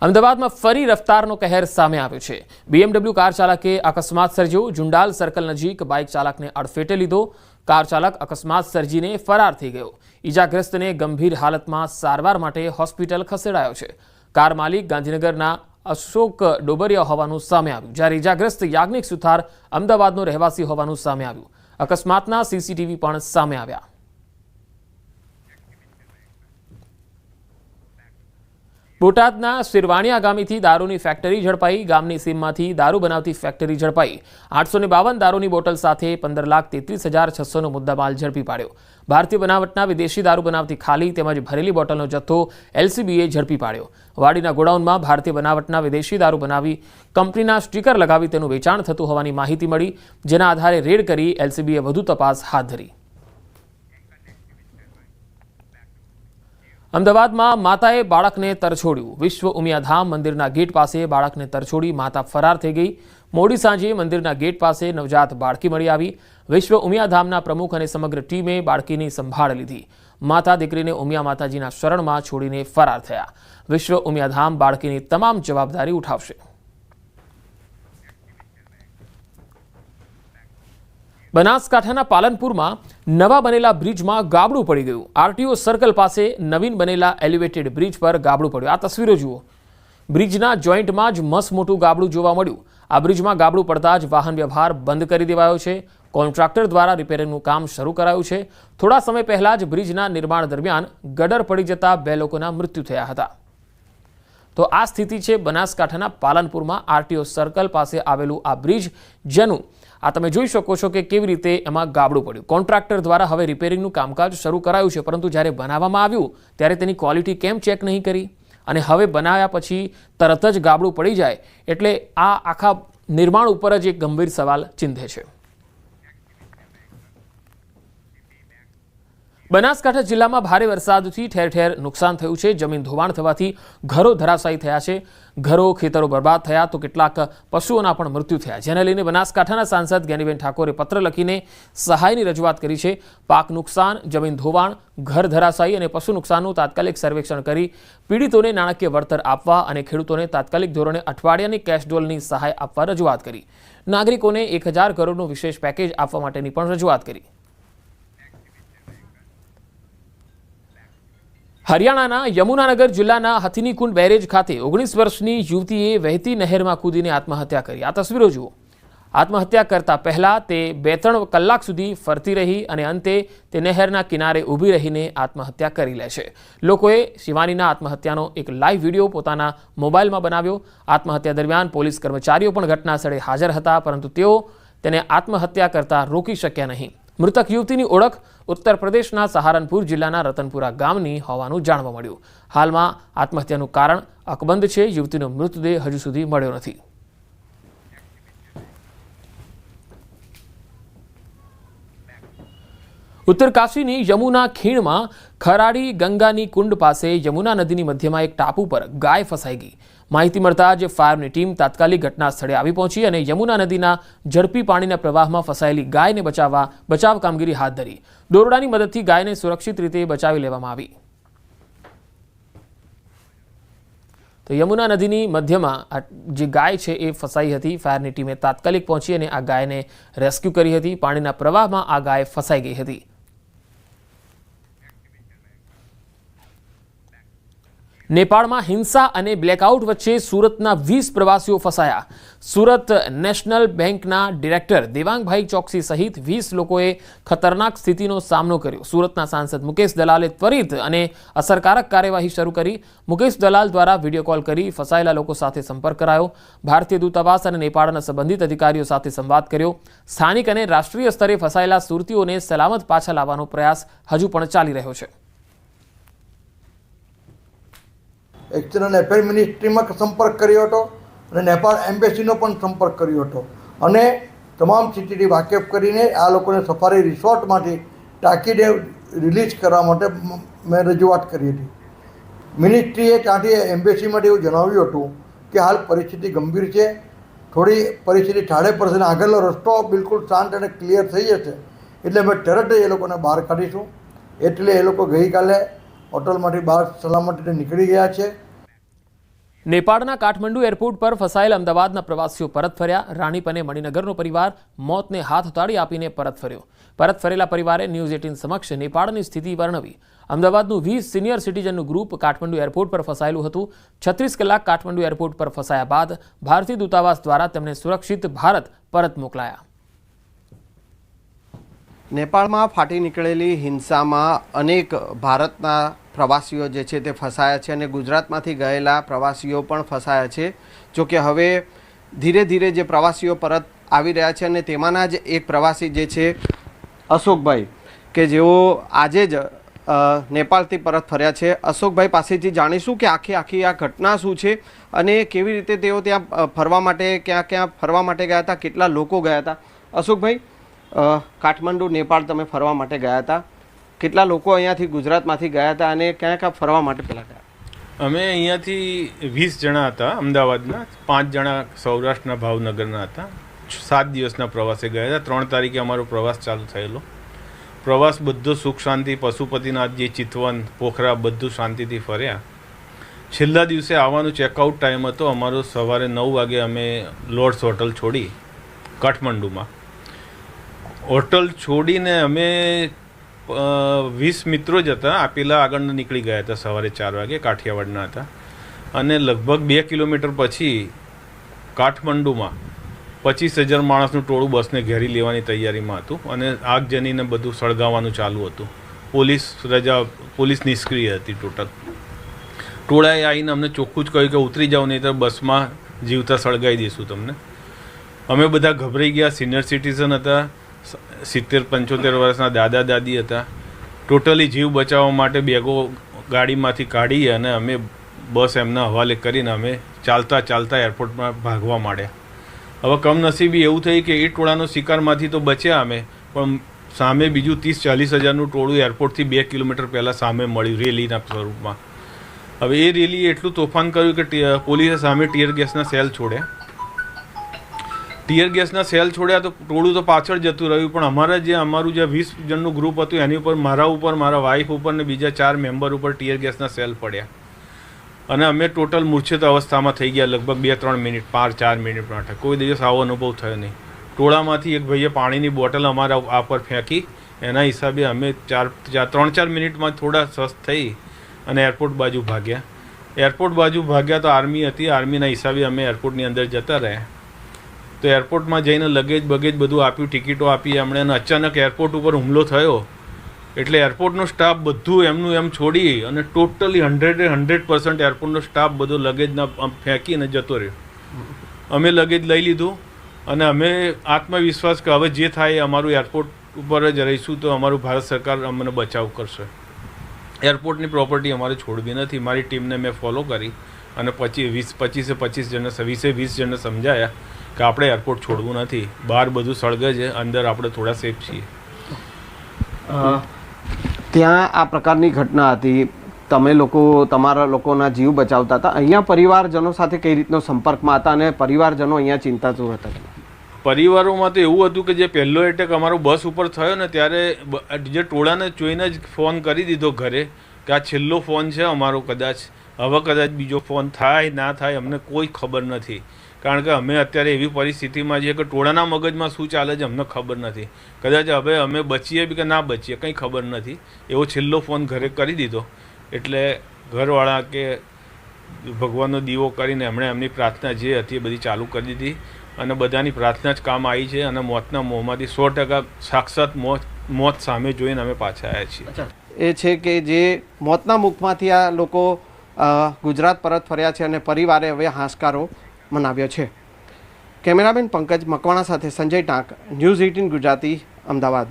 અમદાવાદમાં ફરી રફતારનો કહેર સામે આવ્યો છે। BMW કાર ચાલકે અકસ્માત સર્જ્યો। જુંડાલ સર્કલ નજીક બાઇક ચાલકને અડફેટે લીધો। કાર ચાલક અકસ્માત સર્જીને ફરાર થઈ ગયો। ઈજાગ્રસ્તને ગંભીર હાલતમાં સારવાર માટે હોસ્પિટલ ખસેડાયો છે। કાર માલિક ગાંધીનગરના અશોક ડોબરિયા હોવાનું સામે આવ્યું, જ્યારે ઈજાગ્રસ્ત યાજ્ઞિક સુથાર અમદાવાદનો રહેવાસી હોવાનું સામે આવ્યું। અકસ્માતના સીસીટીવી પણ સામે આવ્યા। બોટાદના શિરવાણિયા ગામેથી દારૂની ફેક્ટરી ઝડપાઈ। ગામની સીમમાંથી દારૂ બનાવતી ફેક્ટરી ઝડપાઈ। 852 દારૂની બોટલ સાથે 15,33,600નો મુદ્દામાલ ઝડપી પાડ્યો। ભારતીય બનાવટના વિદેશી દારૂ બનાવતી ખાલી તેમજ ભરેલી બોટલનો જથ્થો એલસીબીએ ઝડપી પાડ્યો। વાડીના ગોડાઉનમાં ભારતીય બનાવટના વિદેશી દારૂ બનાવી કંપનીના સ્ટીકર લગાવી તેનું વેચાણ થતું હોવાની માહિતી મળી, જેના આધારે રેડ કરી એલસીબીએ વધુ તપાસ હાથ ધરી। અમદાવાદમાં માતાએ બાળકને તરછોડ્યું। વિશ્વ ઉમિયાધામ મંદિરના ગેટ પાસે બાળકને તરછોડી માતા ફરાર થઈ ગઈ। મોડી સાંજે મંદિરના ગેટ પાસે નવજાત બાળકી મળી આવી। વિશ્વ ઉમિયાધામના પ્રમુખ અને સમગ્ર ટીમે બાળકીની સંભાળ લીધી। માતા દીકરીને ઉમિયા માતાજીના શરણમાં છોડીને ફરાર થયા। વિશ્વ ઉમિયાધામ બાળકીની તમામ જવાબદારી ઉઠાવશે। બનાસકાંઠાના પાલનપુરમાં નવા બનેલા બ્રિજમાં ગાબડું પડી ગયું। આરટીઓ સર્કલ પાસે નવીન બનેલા એલિવેટેડ બ્રિજ પર ગાબડું પડ્યું। આ તસવીરો જુઓ। બ્રિજના જોઈન્ટમાં જ મોટું ગાબડું જોવા મળ્યું। આ બ્રિજમાં ગાબડું પડતા જ વાહન વ્યવહાર બંધ કરી દેવાયો છે। કોન્ટ્રાક્ટર દ્વારા રિપેરિંગનું કામ શરૂ કરાયું છે। થોડા સમય પહેલા જ બ્રિજના નિર્માણ દરમિયાન ગટર પડી જતા 2 લોકોના મૃત્યુ થયા હતા। તો આ સ્થિતિ છે બનાસકાંઠાના પાલનપુરમાં આરટીઓ સર્કલ પાસે આવેલું આ બ્રિજ, જેનું આ તમે જોઈ શકો છો કે કેવી રીતે એમાં ગાબડું પડ્યું। કોન્ટ્રાક્ટર દ્વારા હવે રિપેરિંગનું કામકાજ શરૂ કરાયું છે, પરંતુ જ્યારે બનાવવામાં આવ્યું ત્યારે તેની ક્વોલિટી કેમ ચેક નહીં કરી, અને હવે બનાવ્યા પછી તરત જ ગાબડું પડી જાય એટલે આ આખા નિર્માણ ઉપર જ એક ગંભીર સવાલ ચિંધે છે। બનાસકાંઠા જિલ્લામાં ભારે વરસાદથી ઠેર ઠેર નુકસાન થયું છે। જમીન ધોવાણ થવાથી ઘરો ધરાશાયી થયા છે। ઘરો ખેતરો બરબાદ થયા તો કેટલાક પશુઓના પણ મૃત્યુ થયા, જેને લઈને બનાસકાંઠાના સાંસદ જ્ઞાનીબેન ઠાકોરે પત્ર લખીને સહાયની રજૂઆત કરી છે। પાક નુકસાન, જમીન ધોવાણ, ઘર ધરાશાયી અને પશુ નુકસાનનું તાત્કાલિક સર્વેક્ષણ કરી પીડિતોને નાણાકીય વળતર આપવા અને ખેડૂતોને તાત્કાલિક ધોરણે અઠવાડિયાની કેશડોલની સહાય આપવા રજૂઆત કરી। નાગરિકોને 1,000 કરોડનું વિશેષ પેકેજ આપવા માટેની પણ રજૂઆત કરી। હરિયાણાના યમુનાનગર જિલ્લાના હથિનીકુંડ બેરેજ ખાતે 19 વર્ષની યુવતીએ વહેતી નહેરમાં કૂદીને આત્મહત્યા કરી। આ તસવીરો જુઓ। આત્મહત્યા કરતા પહેલા તે 2-3 કલાક સુધી ફરતી રહી અને અંતે તે નહેરના કિનારે ઊભી રહીને આત્મહત્યા કરી લે છે। લોકોએ શિવાનીના આત્મહત્યાનો એક લાઈવ વિડીયો પોતાના મોબાઈલમાં બનાવ્યો। આત્મહત્યા દરમિયાન પોલીસ કર્મચારીઓ પણ ઘટના સ્થળે હાજર હતા, પરંતુ તેઓ તેને આત્મહત્યા કરતા રોકી શક્યા નહીં। મૃતક યુવતીની ઓળખ ઉત્તર પ્રદેશના સહારનપુર જિલ્લાના રતનપુરા ગામની હોવાનું જાણવા મળ્યું। હાલમાં આત્મહત્યાનું કારણ અકબંધ છે। યુવતીનો મૃતદેહ હજુ સુધી મળ્યો નથી। ઉત્તરકાશીની યમુના ખીણમાં ખરાડી ગંગાની કુંડ પાસે યમુના નદીની મધ્યમાં એક ટાપુ પર ગાય ફસાઈ ગઈ। માહિતી મળતા જ ફાયરની ટીમ તાત્કાલિક ઘટના સ્થળે આવી પહોંચી અને યમુના નદીના ઝડપી પાણીના પ્રવાહમાં ફસાયેલી ગાયને બચાવ કામગીરી હાથ ધરી। દોરડાની મદદથી ગાયને સુરક્ષિત રીતે બચાવી લેવામાં આવી। તો યમુના નદીની મધ્યમાં જે ગાય છે એ ફસાઈ હતી। ફાયરની ટીમે તાત્કાલિક પહોંચી અને આ ગાયને રેસ્ક્યુ કરી હતી। પાણીના પ્રવાહમાં આ ગાય ફસાઈ ગઈ હતી। નેપાળમાં હિંસા અને બ્લેકઆઉટ વચ્ચે સુરતના 20 પ્રવાસીઓ ફસાયા। સુરત નેશનલ બેંકના ડિરેક્ટર દેવાંગભાઈ ચોકસી સહિત 20 લોકોએ ખતરનાક સ્થિતિનો સામનો કર્યો। સુરતના સાંસદ મુકેશ દલાલે ત્વરિત અને અસરકારક કાર્યવાહી શરૂ કરી। મુકેશ દલાલ દ્વારા વિડીયો કોલ કરી ફસાયેલા લોકો સાથે સંપર્ક કરાયો। ભારતીય દૂતાવાસ અને નેપાળના સંબંધિત અધિકારીઓ સાથે સંવાદ કર્યો। સ્થાનિક અને રાષ્ટ્રીય સ્તરે ફસાયેલા સુરતીઓને સલામત પાછા લાવવાનો પ્રયાસ હજુ પણ ચાલી રહ્યો છે। એક્સટર્નલ એફેર મિનિસ્ટ્રીમાં સંપર્ક કર્યો હતો અને નેપાળ એમ્બેસીનો પણ સંપર્ક કર્યો હતો અને તમામ સ્થિતિથી વાકેફ કરીને આ લોકોને સફારી રિસોર્ટમાંથી ટાંકીને રિલીઝ કરવા માટે મેં રજૂઆત કરી હતી। મિનિસ્ટ્રીએ ત્યાંથી એમ્બેસીમાંથી એવું જણાવ્યું હતું કે હાલ પરિસ્થિતિ ગંભીર છે, થોડી પરિસ્થિતિ ઠાળે પડશે અને આગળનો રસ્તો બિલકુલ શાંત અને ક્લિયર થઈ જશે એટલે અમે તરત જ એ લોકોને બહાર કાઢીશું। એટલે એ લોકો ગઈકાલે હોટલમાંથી બહાર સલામત રીતે નીકળી ગયા છે। નેપાળના કાઠમંડુ એરપોર્ટ પર ફસાયેલ અમદાવાદના પ્રવાસીઓ પરત ફર્યા. રાણીપ અને મણિનગરનો પરિવાર મોતને હાથ ઉતાડી આપીને પરત ફર્યો. પરત ફરેલા પરિવારે ન્યૂઝ 18 સમક્ષ નેપાળની સ્થિતિ વર્ણવી. અમદાવાદનું 20 સિનિયર સિટીઝનનું ગ્રુપ કાઠમંડુ એરપોર્ટ પર ફસાયેલું હતું. 36 કલાક કાઠમંડુ એરપોર્ટ પર ફસાયા બાદ ભારતીય દૂતાવાસ દ્વારા તેમને સુરક્ષિત ભારત પરત મોકલાયા. નેપાળમાં ફાટી નીકળેલી હિંસામાં અનેક ભારતના પ્રવાસીઓ જે છે તે ફસાયા છે અને ગુજરાતમાંથી ગયેલા પ્રવાસીઓ પણ ફસાયા છે. જોકે હવે ધીરે ધીરે જે પ્રવાસીઓ પરત આવી રહ્યા છે અને તેમાંના જ એક પ્રવાસી જે છે અશોકભાઈ કે જેઓ આજે જ નેપાળથી પરત ફર્યા છે. અશોકભાઈ પાસેથી જાણીશું કે આખી આ ઘટના શું છે અને કેવી રીતે તેઓ ત્યાં ફરવા માટે ક્યાં ફરવા માટે ગયા હતા, કેટલા લોકો ગયા હતા. અશોકભાઈ, કાઠમંડુ નેપાળ તમે ફરવા માટે ગયા હતા, કેટલા લોકો અહીંયાથી ગુજરાતમાંથી ગયા હતા અને ક્યાં ફરવા માટે પહેલાં ગયા? અમે અહીંયાથી 20 જણા હતા અમદાવાદના, 5 જણા સૌરાષ્ટ્રના ભાવનગરના હતા. 7 દિવસના પ્રવાસે ગયા હતા. 3 તારીખે અમારો પ્રવાસ ચાલુ થયેલો. પ્રવાસ બધો સુખ શાંતિ, પશુપતિનાથજી, ચિતવન, પોખરા બધું શાંતિથી ફર્યા. છેલ્લા દિવસે આવવાનું ચેકઆઉટ ટાઈમ હતો અમારો. સવારે 9 વાગે અમે લોર્ડ્સ હોટલ છોડી કાઠમંડુમાં. હોટલ છોડીને અમે 20 મિત્રો જ હતા. પેલા આગળ નીકળી ગયા હતા સવારે 4 વાગે, કાઠિયાવાડના હતા. અને લગભગ 2 કિલોમીટર પછી કાઠમંડુમાં 25,000 માણસનું ટોળું બસને ઘેરી લેવાની તૈયારીમાં હતું અને આગજનીને બધું સળગાવવાનું ચાલુ હતું. પોલીસ નિષ્ક્રિય હતી ટોટલ. ટોળાએ આવીને અમને ચોખ્ખું જ કહ્યું કે ઉતરી જાઓ, નહીં તો બસમાં જીવતા સળગાવી દઈશું તમને. અમે બધા ગભરાઈ ગયા. સિનિયર સિટીઝન હતા, 70-75 વર્ષના દાદા દાદી હતા. ટોટલી જીવ બચાવવા માટે બેગો ગાડીમાંથી કાઢી અને અમે બસ એમના હવાલે કરીને અમે ચાલતા એરપોર્ટમાં ભાગવા માંડ્યા. હવે કમનસીબી એવું થઈ કે એ ટોળાનો શિકારમાંથી તો બચ્યા અમે, પણ સામે બીજું 30-40 હજારનું ટોળું એરપોર્ટથી 2 કિલોમીટર પહેલાં સામે મળ્યું રેલીના સ્વરૂપમાં. હવે એ રેલીએ એટલું તોફાન કર્યું કે પોલીસે સામે ટીયર ગેસના સેલ છોડ્યા. ટીયર ગેસના સેલ છોડ્યા તો ટોળું તો પાછળ જતું રહ્યું, પણ અમારું જે 20 જણનું ગ્રુપ હતું એની ઉપર, મારા વાઈફ ઉપર ને બીજા 4 મેમ્બર ઉપર ટીયર ગેસના સેલ પડ્યા અને અમે ટોટલ મૂર્છિત અવસ્થામાં થઈ ગયા. લગભગ 2-3 મિનિટ, 4 મિનિટ માટે. કોઈ દિવસ આવો અનુભવ થયો નહીં. ટોળામાંથી એક ભાઈએ પાણીની બોટલ અમારા આ પર ફેંકી. એના હિસાબે અમે 3-4 મિનિટમાં થોડા સ્વસ્થ થઈ અને એરપોર્ટ બાજુ ભાગ્યા. તો આર્મી હતી, આર્મીના હિસાબે અમે એરપોર્ટની અંદર જતા રહ્યા. તો એરપોર્ટમાં જઈને લગેજ બધું આપ્યું, ટિકિટો આપી એમણે. અને અચાનક એરપોર્ટ ઉપર હુમલો થયો એટલે એરપોર્ટનો સ્ટાફ બધું એમનું એમ છોડી અને ટોટલી 100% એરપોર્ટનો સ્ટાફ બધો લગેજના ફેંકીને જતો રહ્યો. અમે લગેજ લઈ લીધું અને અમે આત્મવિશ્વાસ કે હવે જે થાય અમારું એરપોર્ટ ઉપર જ રહીશું તો અમારું ભારત સરકાર અમને બચાવ કરશે. એરપોર્ટની પ્રોપર્ટી અમારે છોડવી નથી. મારી ટીમને મેં ફોલો કરી અને 25 જણને સમજાયા કે આપણે એરપોર્ટ છોડવું નથી. બહાર બધું સળગે છે, અંદર આપણે થોડા સેફ છીએ. ત્યાં આ પ્રકારની ઘટના હતી, તમે લોકો તમારા લોકોના જીવ બચાવતા હતા. અહીંયા પરિવારજનો સાથે કઈ રીતનો સંપર્કમાં હતા અને પરિવારજનો અહીંયા ચિંતાતુર હતા? પરિવારોમાં તો એવું હતું કે જે પહેલો એટેક અમારો બસ ઉપર થયો ને ત્યારે જે ટોળાને જોઈને જ ફોન કરી દીધો ઘરે કે આ છેલ્લો ફોન છે અમારો, કદાચ બીજો ફોન થાય ના થાય અમને કોઈ ખબર નથી. કારણ કે અમે અત્યારે એવી પરિસ્થિતિમાં છીએ કે ટોળાના મગજમાં શું ચાલે છે અમને ખબર નથી. કદાચ હવે અમે બચીએ બી કે ના બચીએ કંઈ ખબર નથી. એવો છેલ્લો ફોન ઘરે કરી દીધો એટલે ઘરવાળા કે ભગવાનનો દીવો કરીને એમણે એમની પ્રાર્થના જે હતી એ બધી ચાલુ કરી દીધી અને બધાની પ્રાર્થના જ કામ આવી છે અને મોતના મોંમાંથી 100% સાક્ષાત મોત સામે જોઈને અમે પાછા આવ્યા છીએ. એ છે કે જે મોતના મુખમાંથી આ લોકો ગુજરાત પરત ફર્યા છે અને પરિવારે હવે હાશકારો મનાવ્યો છે. કેમેરામેન પંકજ મકવાણા સાથે સંજય ટાંક, ન્યૂઝ 18 ગુજરાતી, અમદાવાદ.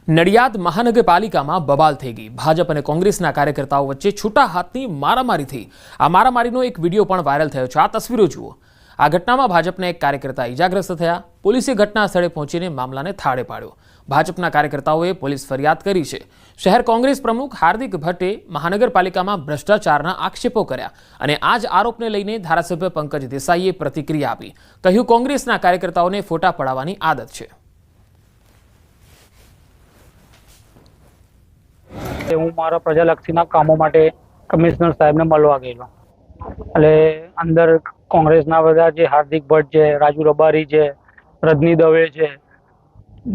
નડિયાદ મહાનગરપાલિકામાં બબાલ થઈ ગઈ. ભાજપ અને કોંગ્રેસના કાર્યકર્તાઓ વચ્ચે છૂટા હાથની મારામારી થઈ. આ મારામારીનો એક વિડીયો પણ વાયરલ થયો છે. આ તસવીરો જુઓ. આ ઘટનામાં ભાજપના એક કાર્યકર્તા ઈજાગ્રસ્ત થયા. પોલીસે ઘટના સ્થળે પહોંચીને મામલાને થાળે પાડ્યો. ભાજપના કાર્યકર્તાઓએ પોલીસ ફરિયાદ કરી છે. શહેર કોંગ્રેસ પ્રમુખ હાર્દિક ભટ્ટે મહાનગરપાલિકામાં ભ્રષ્ટાચારના આક્ષેપો કર્યા અને આ જ આરોપને લઈને ધારાસભ્ય પંકજ દેસાઈએ પ્રતિક્રિયા આપી. કહ્યું, કોંગ્રેસના કાર્યકર્તાઓને ફોટા પડાવવાની આદત છે. હું મારા પ્રજાલક્ષીના કામો માટે કમિશનર સાહેબને મળવા ગયેલો. એટલે અંદર કોંગ્રેસના બધા જે હાર્દિક ભટ્ટ છે, રાજુ રબારી છે, રજની દવે છે,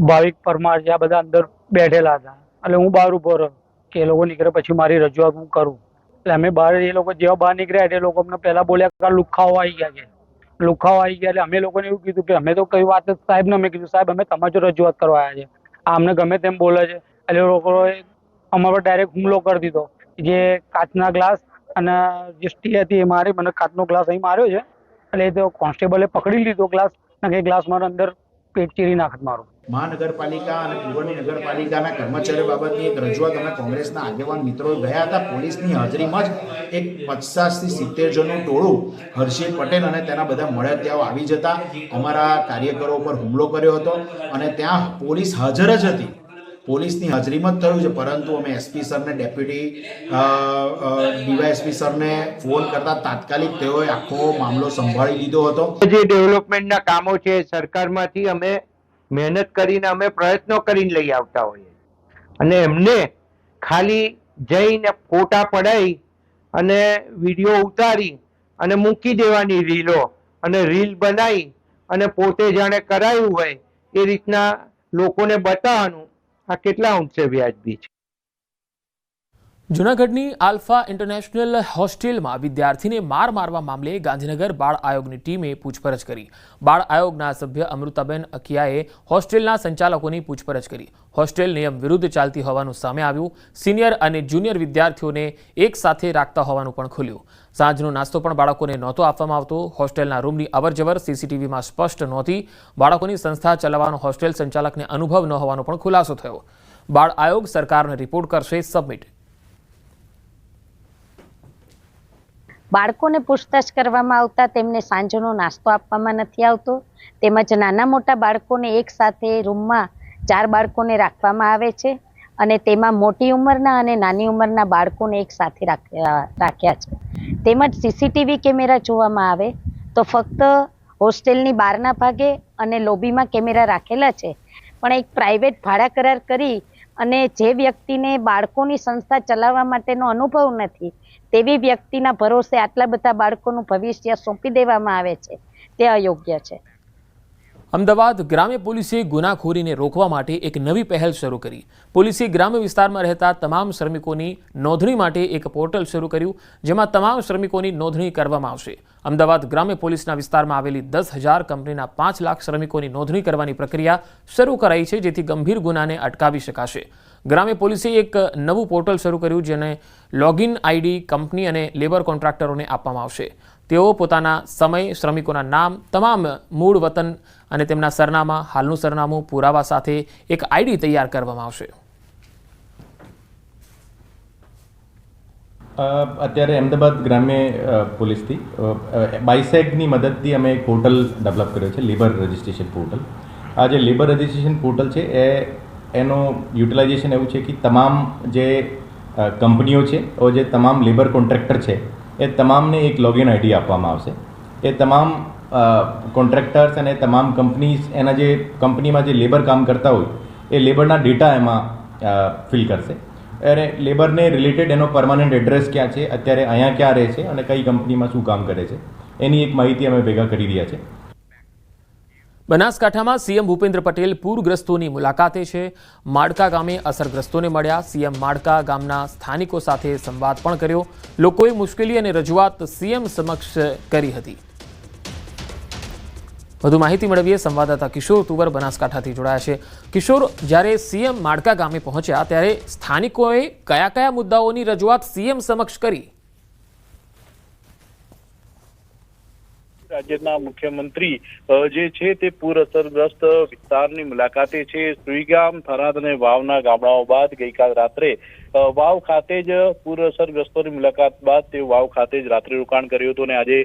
ભાવિક પરમાર છે, આ બધા અંદર બેઠેલા હતા. એટલે હું બહાર ઉભો રહ્યો કે એ લોકો નીકળે પછી મારી રજૂઆત હું કરું. એટલે અમે બહાર, એ લોકો જેવા બહાર નીકળ્યા એટલે એ લોકો અમને પહેલા બોલ્યા કે લુખાઓ આવી ગયા છે. લુખાઓ આવી ગયા એટલે અમે લોકોને એવું કીધું કે અમે તો કઈ વાત સાહેબને અમે કીધું સાહેબ અમે તમારી જો રજૂઆત કરવા આવ્યા છે, આ અમને ગમે તેમ બોલે છે. એટલે એ લોકોએ અમારા પર ડાયરેક્ટ હુમલો કરી દીધો. જે કાચના ગ્લાસ અને જે સ્ટી હતી એ મારી મને કાચનો ગ્લાસ અહીં માર્યો છે. એટલે એ તો કોન્સ્ટેબલે પકડી લીધો ગ્લાસ અને એ ગ્લાસ મારા અંદર પેટ ચીરી નાખત મારું. મહાનગરપાલિકા અને પૂર્વની નગરપાલિકાના કર્મચારીઓ બાબતની એક રજૂઆત અમે કોંગ્રેસના આગેવાન મિત્રો ગયા હતા. પોલીસની હાજરીમાં જ એક 50 થી 70 જણનું ટોળું હર્ષિલ પટેલ અને તેના બધા મળતિયાઓ આવી જતા અમારા કાર્યકરો પર હુમલો કર્યો હતો અને ત્યાં પોલીસ હાજર જ હતી. પોલીસની હાજરીમાં જ થયું છે, પરંતુ અમે એસપી સરને, ડેપ્યુટી ડીવાયએસપી સરને ફોન કરતા તાત્કાલિક તેઓએ આખો મામલો સંભાળી લીધો હતો. જે ડેવલપમેન્ટના કામો છે સરકારમાંથી અમે મહેનત કરીને અમે પ્રયત્નો કરીને લઈ આવતા હોઈએ અને એમને ખાલી જઈને ફોટા પડાવી અને વિડીયો ઉતારી અને મૂકી દેવાની રીલો અને રીલ બનાવી અને પોતે જાણે કરાયું હોય એ રીતના લોકોને બતાવવાનું, આ કેટલા અંશે વ્યાજબી છે. જૂનાગઢની આલ્ફા ઇન્ટરનેશનલ હોસ્ટેલમાં વિદ્યાર્થીને માર મારવા મામલે ગાંધીનગર બાળ આયોગની ટીમે પૂછપરછ કરી. બાળ આયોગના સભ્ય અમૃતાબેન અકિયાએ હોસ્ટેલના સંચાલકોની પૂછપરછ કરી. હોસ્ટેલ નિયમ વિરુદ્ધ ચાલતી હોવાનું સામે આવ્યું. સિનિયર અને જુનિયર વિદ્યાર્થીઓને એક સાથે રાખતા હોવાનું પણ ખુલ્યું. સાંજનો નાસ્તો પણ બાળકોને નહોતો આપવામાં આવતો. હોસ્ટેલના રૂમની અવરજવર સીસીટીવીમાં સ્પષ્ટ નહોતી. બાળકોની સંસ્થા ચલાવવાનો હોસ્ટેલ સંચાલકને અનુભવ ન હોવાનો પણ ખુલાસો થયો. બાળ આયોગ સરકારને રિપોર્ટ કરશે સબમિટ. બાળકોને પૂછતાછ કરવામાં આવતા તેમને સાંજનો નાસ્તો આપવામાં નથી આવતો. તેમજ નાના મોટા બાળકોને એક સાથે રૂમમાં 4 બાળકોને રાખવામાં આવે છે અને તેમાં મોટી ઉંમરના અને નાની ઉંમરના બાળકોને એક સાથે રાખ્યા છે. તેમજ સીસીટીવી કેમેરા જોવામાં આવે તો ફક્ત હોસ્ટેલની બહારના ભાગે અને લોબીમાં કેમેરા રાખેલા છે, પણ એક પ્રાઇવેટ ભાડા કરાર કરી અને જે વ્યક્તિને બાળકોની સંસ્થા ચલાવવા માટેનો અનુભવ નથી તેવી વ્યક્તિના ભરોસે આટલા બધા બાળકોનું ભવિષ્ય સોંપી દેવામાં આવે છે, તે અયોગ્ય છે. અમદાવાદ ગ્રામ્ય પોલીસે ગુનાખોરીને રોકવા માટે એક નવી પહેલ શરૂ કરી. પોલીસે ગ્રામ્ય વિસ્તારમાં રહેતા તમામ શ્રમિકોની નોંધણી માટે એક પોર્ટલ શરૂ કર્યું, જેમાં તમામ શ્રમિકોની નોંધણી કરવામાં આવશે. અમદાવાદ ગ્રામ્ય પોલીસના વિસ્તારમાં આવેલી 10,000 કંપનીના 5 લાખ શ્રમિકોની નોંધણી કરવાની પ્રક્રિયા શરૂ કરાઈ છે, જેથી ગંભીર ગુનાને અટકાવી શકાશે. ગ્રામ્ય પોલીસે એક નવું પોર્ટલ શરૂ કર્યું, જેને લોગિન આઈડી કંપની અને લેબર કોન્ટ્રાક્ટરોને આપવામાં આવશે. તેઓ પોતાના સમય, શ્રમિકોના નામ, તમામ મૂળ વતન અને તેમના સરનામા, હાલનું સરનામું, પુરાવા સાથે એક આઈડી તૈયાર કરવામાં આવશે. અત્યારે અમદાવાદ ગ્રામ્ય પોલીસથી બાયસેગની મદદથી અમે એક પોર્ટલ ડેવલપ કર્યો છે, લેબર રજિસ્ટ્રેશન પોર્ટલ. આ જે લેબર રજિસ્ટ્રેશન પોર્ટલ છે એનું યુટિલાઇઝેશન એવું છે કે તમામ જે કંપનીઓ છે or જે તમામ લેબર કોન્ટ્રાક્ટર છે એ તમામને એક લોગિન આઈડી આપવામાં આવશે. એ તમામ કોન્ટ્રાક્ટર્સ અને તમામ કંપનીઝ એના જે કંપનીમાં જે લેબર કામ કરતા હોય એ લેબરના ડેટા એમાં ફિલ કરશે અને લેબરને રિલેટેડ એનો પરમાનન્ટ એડ્રેસ ક્યાં છે, અત્યારે અહીંયા ક્યાં રહે છે અને કઈ કંપનીમાં શું કામ કરે છે એની એક માહિતી અમે ભેગા કરી રહ્યા છે. બનાસકાંઠામાં સીએમ ભૂપેન્દ્ર પટેલ પૂરગ્રસ્તોની મુલાકાતે છે. માડકા ગામે અસરગ્રસ્તોને મળ્યા. સીએમ માડકા ગામના સ્થાનિકો સાથે સંવાદ પણ કર્યો. લોકોએ મુશ્કેલી અને રજૂઆત સીએમ સમક્ષ કરી હતી. વધુ માહિતી મેળવીએ સંવાદદાતા કિશોર તુવર બનાસકાંઠાથી જોડાયા છે. કિશોર, જ્યારે સીએમ માડકા ગામે પહોંચ્યા ત્યારે સ્થાનિકોએ કયા કયા મુદ્દાઓની રજૂઆત સીએમ સમક્ષ કરી? રાજ્યના મુખ્યમંત્રી જે છે તે પૂર અસરગ્રસ્ત વિસ્તારની મુલાકાતે છે. સુઈગામ, થરાદ અને વાવના ગામડાઓ બાદ ગઈકાલ રાત્રે વાવ ખાતે જ પૂર અસરગ્રસ્તોની મુલાકાત બાદ તેઓ વાવ ખાતે જ રાત્રિ રોકાણ કર્યું હતું અને આજે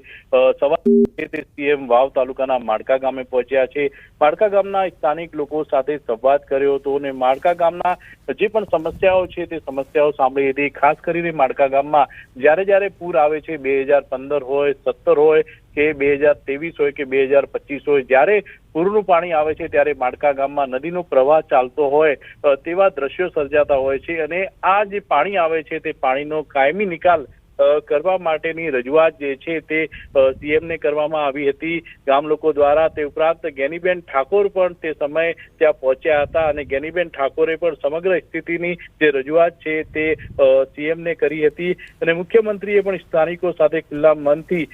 સવારે તે સીએમ વાવ તાલુકાના માડકા ગામે પહોંચ્યા છે. માડકા ગામના સ્થાનિક લોકો સાથે સંવાદ કર્યો હતો અને માડકા ગામના જે પણ સમસ્યાઓ છે તે સમસ્યાઓ સાંભળી હતી. ખાસ કરીને માડકા ગામમાં જ્યારે પૂર આવે છે, 2015 હોય, 17 હોય કે 2023 હોય કે 2025 હોય, જ્યારે પૂરનું પાણી આવે છે ત્યારે માડકા ગામમાં નદીનો પ્રવાહ ચાલતો હોય તેવા દ્રશ્યો સર્જાતા હોય છે અને આ જે પાણી આવે છે તે પાણીનો કાયમી નિકાલ કરવા માટેની રજૂઆત જે છે તે સીએમને કરવામાં આવી હતી ગામ લોકો દ્વારા। તે ઉપરાંત ગેનીબેન ઠાકોર પણ તે સમયે ત્યાં પહોંચ્યા હતા અને ગેનીબેન ઠાકોરે પણ સમગ્ર સ્થિતિની જે રજૂઆત છે તે સીએમને કરી હતી અને મુખ્યમંત્રીએ પણ સ્થાનિકો સાથે ખુલ્લા મનથી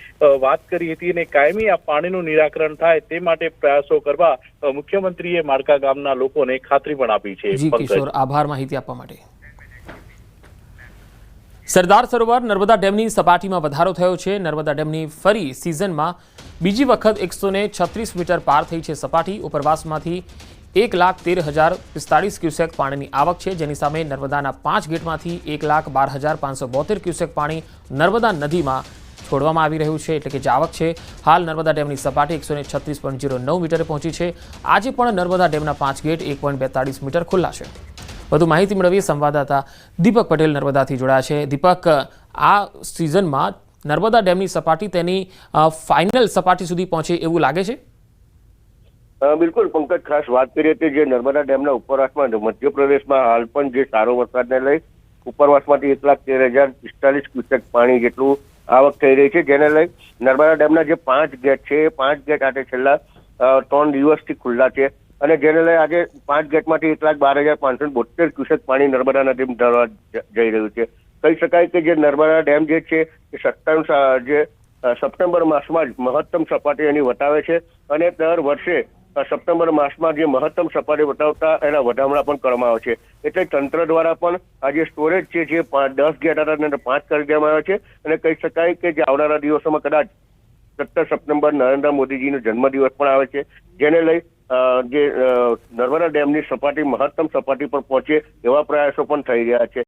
વાત કરી હતી અને કાયમી આ પાણીનું નિરાકરણ થાય તે માટે પ્રયાસો કરવા મુખ્યમંત્રીએ માળકા ગામના લોકોને ખાતરી પણ આપી છે। જી કિશોર, આભાર માહિતી આપવા માટે। સરદાર સરોવર નર્મદા ડેમની સપાટીમાં વધારો થયો છે। નર્મદા ડેમની ફરી સિઝનમાં બીજી વખત 136 મીટર પાર થઈ છે સપાટી। ઉપરવાસમાંથી 1,13,045 ક્યુસેક પાણીની આવક છે, જેની સામે નર્મદાના 5 ગેટમાંથી 1,12,572 ક્યુસેક પાણી નર્મદા નદીમાં છોડવામાં આવી રહ્યું છે, એટલે કે જે આવક છે। હાલ નર્મદા ડેમની સપાટી 136.09 મીટરે પહોંચી છે। આજે પણ નર્મદા ડેમના 5 ગેટ 1.42 મીટર ખુલ્લા છે। વધુ માહિતી મેળવીએ સંવાદદાતા દીપક પટેલ નર્મદાથી જોડાયા છે। દીપક, આ સિઝનમાં નર્મદા ડેમની સપાટી તેની ફાઇનલ સપાટી સુધી પહોંચે એવું લાગે છે? બિલકુલ પંકજ, ખાસ વાત કરીએ તો જે નર્મદા ડેમના ઉપરવાસમાં મધ્યપ્રદેશમાં હાલ પણ જે સારો વરસાદને લઈ ઉપરવાસમાંથી 1,13,045 ક્યુસેક પાણી જેટલું આવક થઈ રહી છે, જેને લઈ નર્મદા ડેમના જે 5 ગેટ છે એ 5 ગેટ આજે છેલ્લા 3 દિવસથી ખુલ્લા છે અને જેને લઈ આજે 5 ગેટમાંથી 1,12,572 ક્યુસેક પાણી નર્મદા નદીમાં ઢળવા જઈ રહ્યું છે। કહી શકાય કે જે નર્મદા ડેમ જે છે એ સપ્ટેમ્બર માસમાં જ મહત્તમ સપાટી એની વટાવે છે અને દર વર્ષે સપ્ટેમ્બર માસમાં જે મહત્તમ સપાટી વટાવતા એના વધામણા પણ કરવામાં આવે છે। એટલે તંત્ર દ્વારા પણ આ જે સ્ટોરેજ છે જે 10 ગેટ હતા એને 5 કરી દેવામાં આવ્યા છે અને કહી શકાય કે જે આવનારા દિવસોમાં કદાચ 17 સપ્ટેમ્બર નરેન્દ્ર મોદીજીનો જન્મદિવસ પણ આવે છે, જેને લઈ જે નર્મદા ડેમની સપાટી મહત્તમ સપાટી પર પહોંચે એવા પ્રયાસો પણ થઈ રહ્યા છે।